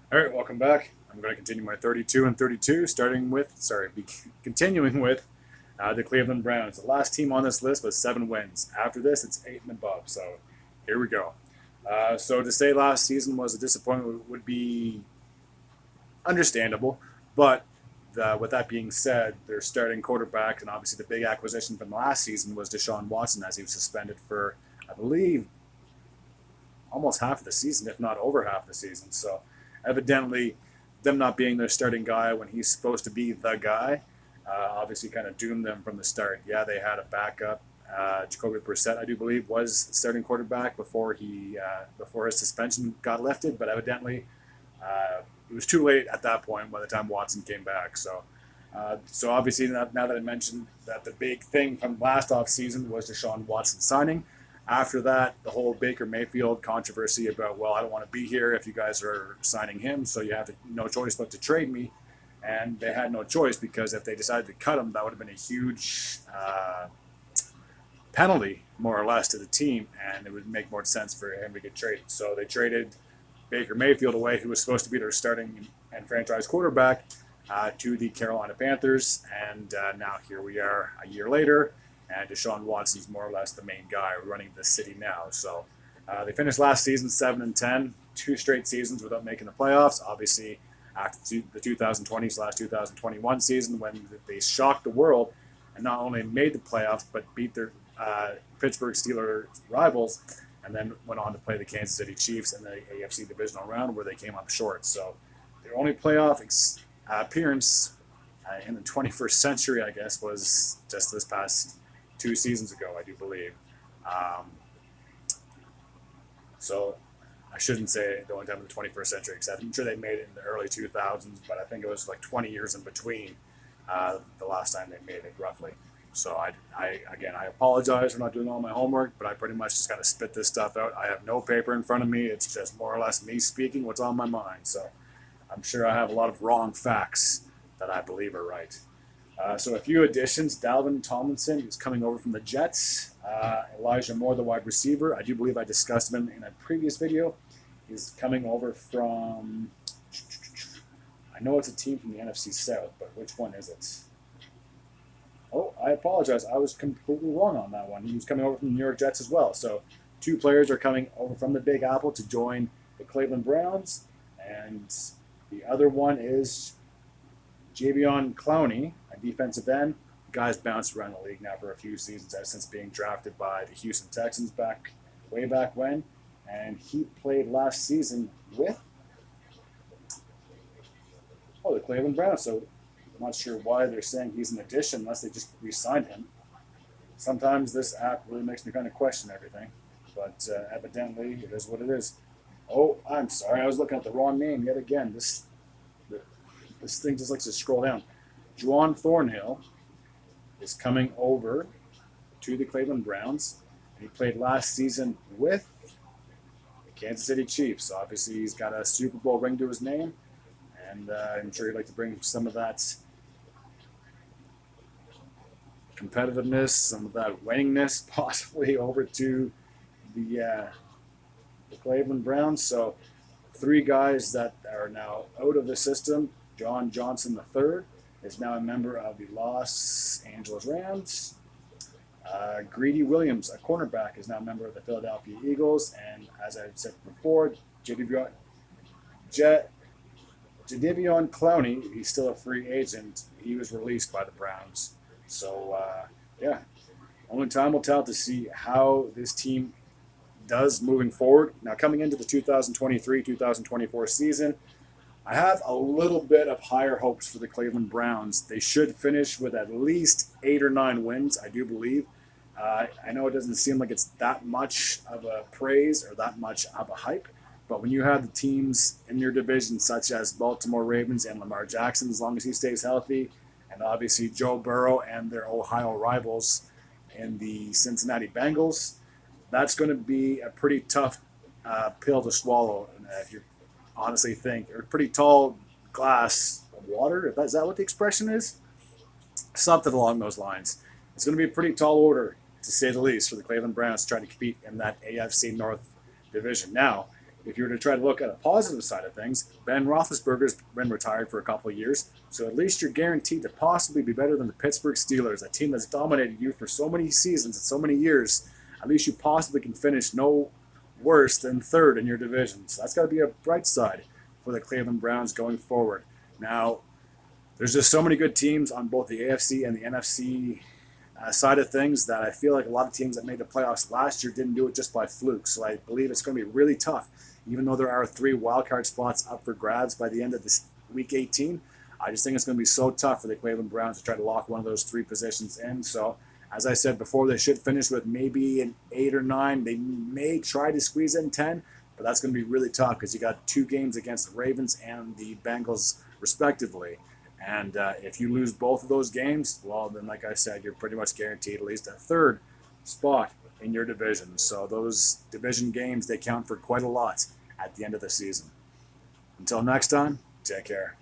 All right, welcome back. I'm going to continue my 32 and 32, continuing with the Cleveland Browns. The last team on this list was 7 wins. After this, it's 8 and above. So here we go. So to say last season was a disappointment would be understandable, but with that being said, their starting quarterback and obviously the big acquisition from last season was Deshaun Watson, as he was suspended for, I believe, almost half of the season, if not over half the season. So evidently, them not being their starting guy when he's supposed to be the guy, obviously kind of doomed them from the start. Yeah, they had a backup. Jacoby Brissett, I do believe, was starting quarterback before his suspension got lifted, but evidently it was too late at that point by the time Watson came back. So obviously now that I mentioned that the big thing from last offseason was Deshaun Watson signing. After that, the whole Baker Mayfield controversy about, well, I don't want to be here if you guys are signing him, so you have no choice but to trade me. And they had no choice because if they decided to cut him, that would have been a huge penalty, more or less, to the team, and it would make more sense for him to get traded. So they traded Baker Mayfield away, who was supposed to be their starting and franchise quarterback, to the Carolina Panthers. And now here we are a year later, and Deshaun Watson's more or less the main guy running the city now. So they finished last season 7-10, 2 straight seasons without making the playoffs. Obviously, after the 2020/2021 season, when they shocked the world and not only made the playoffs but beat their Pittsburgh Steelers rivals, and then went on to play the Kansas City Chiefs in the AFC divisional round where they came up short. So their only playoff appearance in the 21st century, I guess, was just this past 2 seasons ago, I do believe. Um, so I shouldn't say the only time in the 21st century, because I'm sure they made it in the early 2000s, but I think it was like 20 years in between the last time they made it, roughly. So I apologize for not doing all my homework, but I pretty much just got to spit this stuff out. I have no paper in front of me. It's just more or less me speaking what's on my mind. So I'm sure I have a lot of wrong facts that I believe are right. So a few additions. Dalvin Tomlinson is coming over from the Jets. Elijah Moore, the wide receiver. I do believe I discussed him in a previous video. He's coming over from, I know it's a team from the NFC South, but which one is it? Oh, I apologize. I was completely wrong on that one. He was coming over from the New York Jets as well. So 2 players are coming over from the Big Apple to join the Cleveland Browns. And the other one is Javion Clowney, a defensive end. The guy's bounced around the league now for a few seasons since being drafted by the Houston Texans way back when. And he played last season with the Cleveland Browns. So I'm not sure why they're saying he's an addition unless they just re-signed him. Sometimes this app really makes me kind of question everything, but evidently it is what it is. Oh, I'm sorry, I was looking at the wrong name yet again. This thing just likes to scroll down. Juwan Thornhill is coming over to the Cleveland Browns, and he played last season with the Kansas City Chiefs. So obviously he's got a Super Bowl ring to his name, and I'm sure he'd like to bring some of that competitiveness, some of that winningness, possibly over to the Cleveland Browns. So 3 guys that are now out of the system. John Johnson III is now a member of the Los Angeles Rams. Greedy Williams, a cornerback, is now a member of the Philadelphia Eagles. And as I said before, Jadeveon Clowney, he's still a free agent. He was released by the Browns. So, yeah, only time will tell to see how this team does moving forward. Now, coming into the 2023/2024 season, I have a little bit of higher hopes for the Cleveland Browns. They should finish with at least 8 or 9 wins, I do believe. I know it doesn't seem like it's that much of a praise or that much of a hype, but when you have the teams in your division, such as Baltimore Ravens and Lamar Jackson, as long as he stays healthy, and obviously Joe Burrow and their Ohio rivals in the Cincinnati Bengals, that's going to be a pretty tough pill to swallow. If you honestly think, or a pretty tall glass of water, is that what the expression is? Something along those lines. It's going to be a pretty tall order, to say the least, for the Cleveland Browns to try to compete in that AFC North division. Now, if you were to try to look at a positive side of things, Ben Roethlisberger's been retired for a couple of years, so at least you're guaranteed to possibly be better than the Pittsburgh Steelers, a team that's dominated you for so many seasons and so many years. At least you possibly can finish no worse than third in your division. So that's got to be a bright side for the Cleveland Browns going forward. Now, there's just so many good teams on both the AFC and the NFC side of things that I feel like a lot of teams that made the playoffs last year didn't do it just by fluke. So I believe it's going to be really tough, even though there are 3 wildcard spots up for grabs by the end of this week 18. I just think it's going to be so tough for the Cleveland Browns to try to lock one of those 3 positions in. So, as I said before, they should finish with maybe an 8 or 9. They may try to squeeze in 10, but that's going to be really tough because you got 2 games against the Ravens and the Bengals, respectively. And if you lose both of those games, well, then, like I said, you're pretty much guaranteed at least a 3rd spot in your division. So those division games, they count for quite a lot at the end of the season. Until next time, take care.